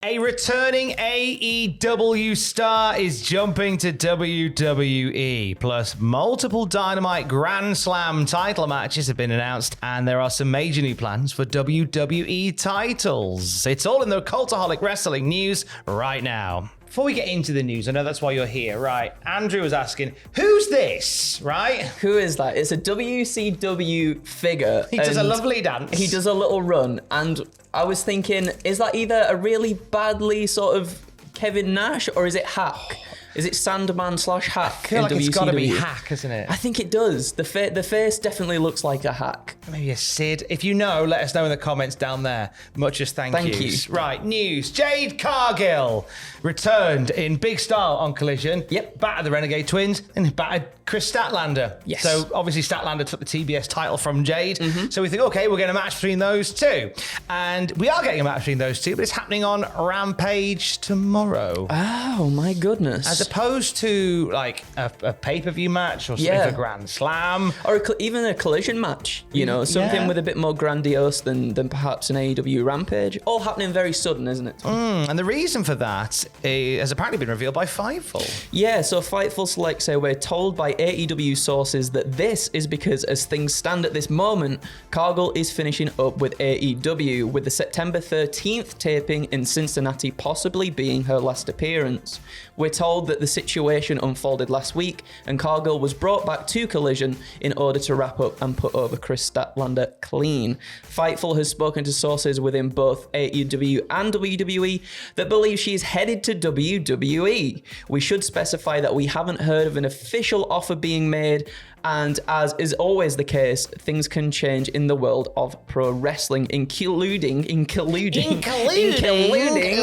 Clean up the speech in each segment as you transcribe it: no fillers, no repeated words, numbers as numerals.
A returning AEW star is jumping to WWE, plus multiple Dynamite Grand Slam title matches have been announced, and there are some major new plans for WWE titles. It's all in the Cultaholic Wrestling news right now. Before we get into the news, I know that's why you're here, right? Andrew was asking, who's this, right? Who is that? It's a WCW figure. He does a lovely dance. He does a little run, and I was thinking, is that either a really badly sort of Kevin Nash, or is it Hack? Is it Sandman / Hack? I feel like WCW? it's got to be Hack, isn't it? I think it does. The face definitely looks like a Hack. Maybe a Sid. If you know, let us know in the comments down there. Much as thank yous. Right, news. Jade Cargill returned in big style on Collision. Yep. Battered the Renegade Twins and battered Chris Statlander. Yes. So obviously Statlander took the TBS title from Jade. So we think, okay, we're getting a match between those two. And we are getting a match between those two, but it's happening on Rampage tomorrow. Oh, my goodness. As opposed to like a pay-per-view match or something for Grand Slam. Or even a Collision match, you know, something with a bit more grandiose than perhaps an AEW Rampage. All happening very sudden, isn't it, Tom? And the reason for that has apparently been revealed by Fightful. Yeah, so Fightful Select say we're told by AEW sources that this is because as things stand at this moment, Cargill is finishing up with AEW, with the September 13th taping in Cincinnati possibly being her last appearance. We're told that the situation unfolded last week and Cargill was brought back to Collision in order to wrap up and put over Chris Statlander clean. Fightful has spoken to sources within both AEW and WWE that believe she is headed to WWE. We should specify that we haven't heard of an official offer being made, and as is always the case, things can change in the world of pro wrestling, including,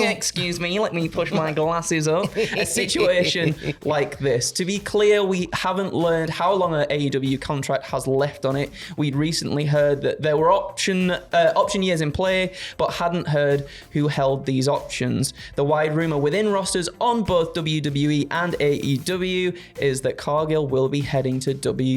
excuse me, let me push my glasses up, a situation like this. To be clear, we haven't learned how long an AEW contract has left on it. We'd recently heard that there were option years in play, but hadn't heard who held these options. The wide rumor within rosters on both WWE and AEW is that Cargill will be heading to WWE.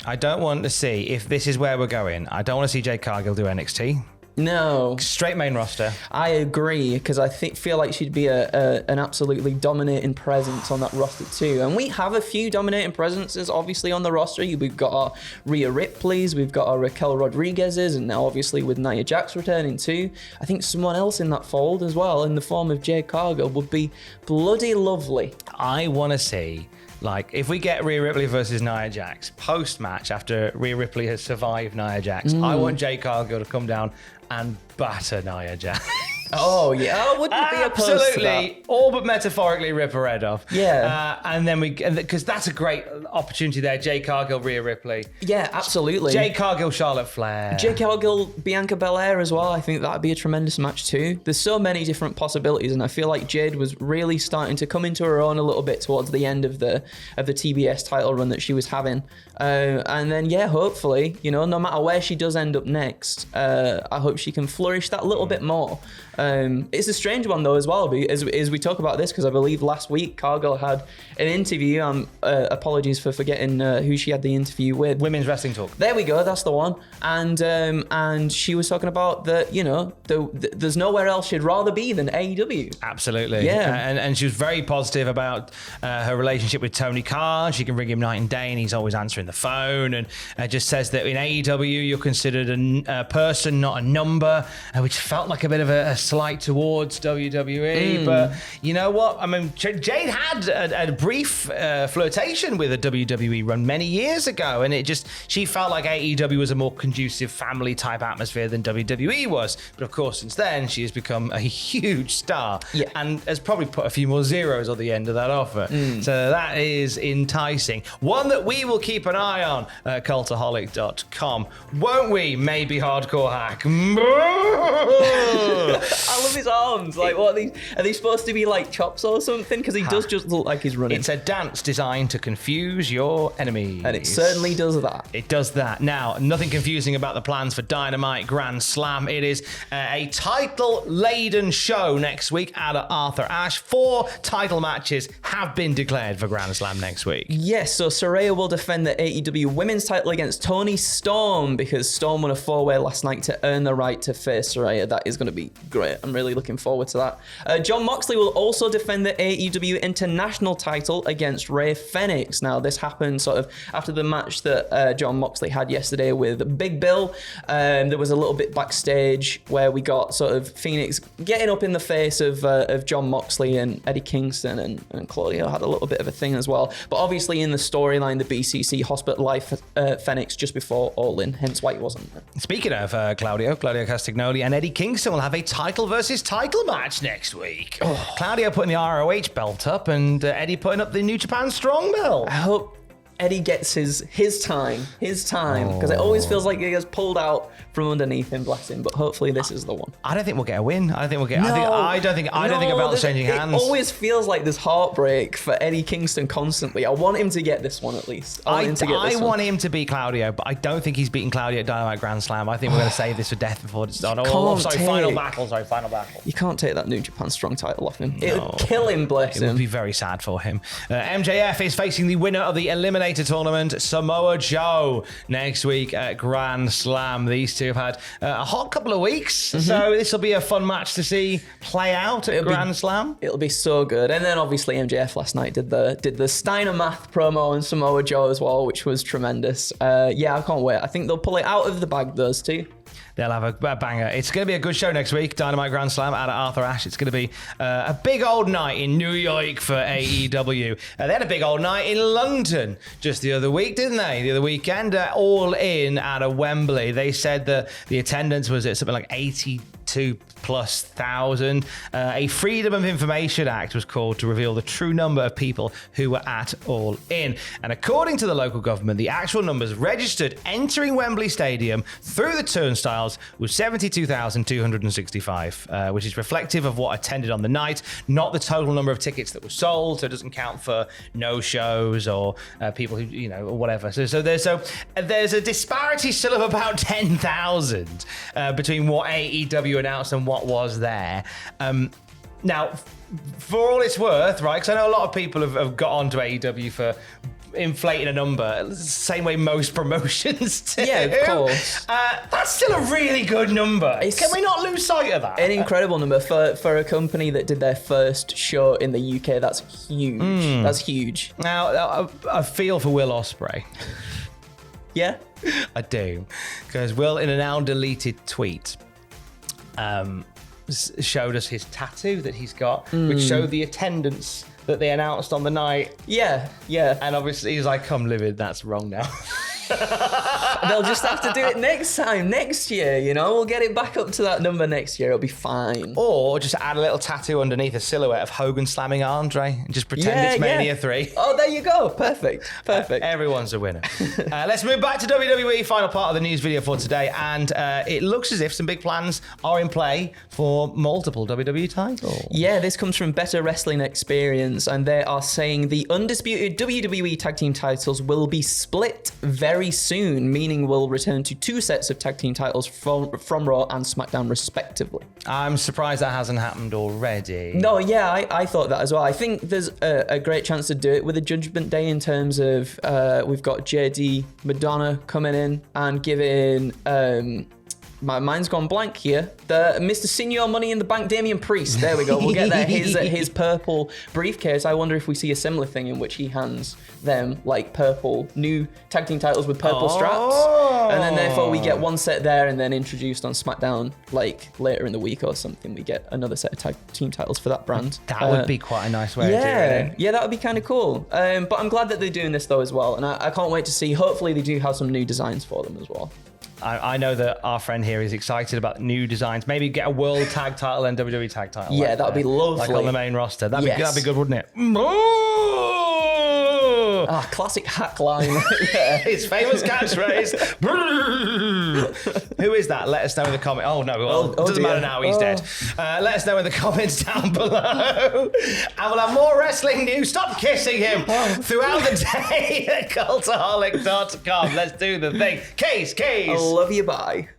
I don't want to see, if this is where we're going, I don't want to see Jade Cargill do NXT. No. Straight main roster. I agree, because I feel like she'd be an absolutely dominating presence on that roster too. And we have a few dominating presences, obviously, on the roster. We've got our Rhea Ripley's, we've got our Raquel Rodriguez's, and now obviously with Nia Jax returning too. I think someone else in that fold as well, in the form of Jade Cargill, would be bloody lovely. I want to see, like, if we get Rhea Ripley versus Nia Jax post-match after Rhea Ripley has survived Nia Jax, I want Jade Cargill to come down and batter Nia Jax. Oh, yeah. I wouldn't be opposed to that. Absolutely. All but metaphorically rip her head off. Yeah. And then because that's a great opportunity there. Jade Cargill, Rhea Ripley. Yeah, absolutely. Jade Cargill, Charlotte Flair. Jade Cargill, Bianca Belair as well. I think that'd be a tremendous match too. There's so many different possibilities, and I feel like Jade was really starting to come into her own a little bit towards the end of the TBS title run that she was having. And then, yeah, hopefully, you know, no matter where she does end up next, I hope she can flourish that little bit more. It's a strange one though as well, as we talk about this, because I believe last week Cargill had an interview. Apologies for forgetting who she had the interview with. Women's Wrestling Talk. There we go, that's the one. And she was talking about that, you know, there's nowhere else she'd rather be than AEW. Absolutely. Yeah. And she was very positive about her relationship with Tony Khan. She can ring him night and day, and he's always answering the phone, and just says that in AEW you're considered a person, not a number, which felt like a bit of a slight towards WWE. But you know what? I mean, Jade had a brief flirtation with a WWE run many years ago, and she felt like AEW was a more conducive family type atmosphere than WWE was. But of course, since then she has become a huge star, and has probably put a few more zeros on the end of that offer. So that is enticing. One that we will keep an eye on at cultaholic.com, won't we? Maybe Hardcore Hack. I love his arms. Like, what are these supposed to be like chops or something? Because he does just look like he's running. It's a dance designed to confuse your enemies. And it certainly does that. It does that. Now, nothing confusing about the plans for Dynamite Grand Slam. It is a title-laden show next week out at Arthur Ashe. 4 title matches have been declared for Grand Slam next week. Yes, so Saraya will defend the AEW Women's title against Toni Storm, because Storm won a 4-way last night to earn the right to face Saraya. That is going to be great. great. I'm really looking forward to that. Jon Moxley will also defend the AEW International title against Rey Fenix. Now, this happened sort of after the match that Jon Moxley had yesterday with Big Bill. There was a little bit backstage where we got sort of Phoenix getting up in the face of Jon Moxley and Eddie Kingston, and Claudio had a little bit of a thing as well. But obviously in the storyline, the BCC hospitalized Fenix just before All In, hence why he wasn't there. Speaking of Claudio Castagnoli and Eddie Kingston will have a title versus title match next week. Claudio putting the ROH belt up and Eddie putting up the New Japan Strong belt. I hope Eddie gets his time, because it always feels like he gets pulled out from underneath him, bless him. But hopefully this is the one. I don't think we'll get a win. I don't think a belt's changing hands. It always feels like this heartbreak for Eddie Kingston constantly. I want him to get this one at least. I want him to beat Claudio, but I don't think he's beating Claudio at Dynamite Grand Slam. I think we're going to save this for death before it's done. Final battle. You can't take that New Japan Strong title off him. It would kill him, bless him. It would be very sad for him. MJF is facing the winner of the Eliminator Tournament, Samoa Joe, next week at Grand Slam. These two have had a hot couple of weeks, so this will be a fun match to see play out at Grand Slam. It'll be so good. And then obviously MJF last night did the Steiner Math promo on Samoa Joe as well, which was tremendous. Yeah, I can't wait. I think they'll pull it out of the bag, those two. They'll have a banger. It's going to be a good show next week. Dynamite Grand Slam out at Arthur Ashe. It's going to be a big old night in New York for AEW. They had a big old night in London just the other week, didn't they? The other weekend, All In out of Wembley. They said that the attendance was at something like 82,000+. A Freedom of Information Act was called to reveal the true number of people who were at All In. And according to the local government, the actual numbers registered entering Wembley Stadium through the turnstiles was 72,265, which is reflective of what attended on the night, not the total number of tickets that were sold. So it doesn't count for no-shows or people who, or whatever. So there's a disparity still of about 10,000 between what AEW announced and what was there. Now, for all it's worth, right, because I know a lot of people have got onto AEW for inflating a number, same way most promotions do. Yeah, of course. That's still a really good number. Can we not lose sight of that? An incredible number for a company that did their first show in the UK. That's huge. That's huge. Now, I feel for Will Ospreay. Yeah? I do. Because Will, in a now deleted tweet, showed us his tattoo that he's got, which showed the attendance that they announced on the night. Yeah. And obviously he's like, I'm livid, that's wrong now. They'll just have to do it next year, We'll get it back up to that number next year. It'll be fine. Or just add a little tattoo underneath a silhouette of Hogan slamming Andre and just pretend it's Mania 3. Oh, there you go. Perfect. Everyone's a winner. Let's move back to WWE, final part of the news video for today. And it looks as if some big plans are in play for multiple WWE titles. Yeah, this comes from Better Wrestling Experience, and they are saying the undisputed WWE Tag Team titles will be split very soon, meaning we'll return to 2 sets of tag team titles from Raw and SmackDown respectively. I'm surprised that hasn't happened already. No, yeah, I thought that as well. I think there's a great chance to do it with a Judgment Day in terms of we've got JD Madonna coming in and giving my mind's gone blank here. The Mr. Senior Money in the Bank, Damian Priest. There we go. We'll get there. His purple briefcase. I wonder if we see a similar thing in which he hands them like purple new tag team titles with purple straps, and then therefore we get one set there, and then introduced on SmackDown like later in the week or something, we get another set of tag team titles for that brand. That would be quite a nice way of doing it. Yeah, that would be kind of cool. But I'm glad that they're doing this though as well, and I can't wait to see. Hopefully they do have some new designs for them as well. I know that our friend here is excited about new designs. Maybe get a World Tag Title and WWE Tag Title. Yeah, that would be lovely. Like on the main roster. That'd be good, wouldn't it? Classic hack line. His famous catchphrase. Who is that? Let us know in the comments. Oh, no. Doesn't matter now. He's dead. Let us know in the comments down below. And we'll have more wrestling news. Stop kissing him throughout the day at cultaholic.com. Let's do the thing. Case. I love you. Bye.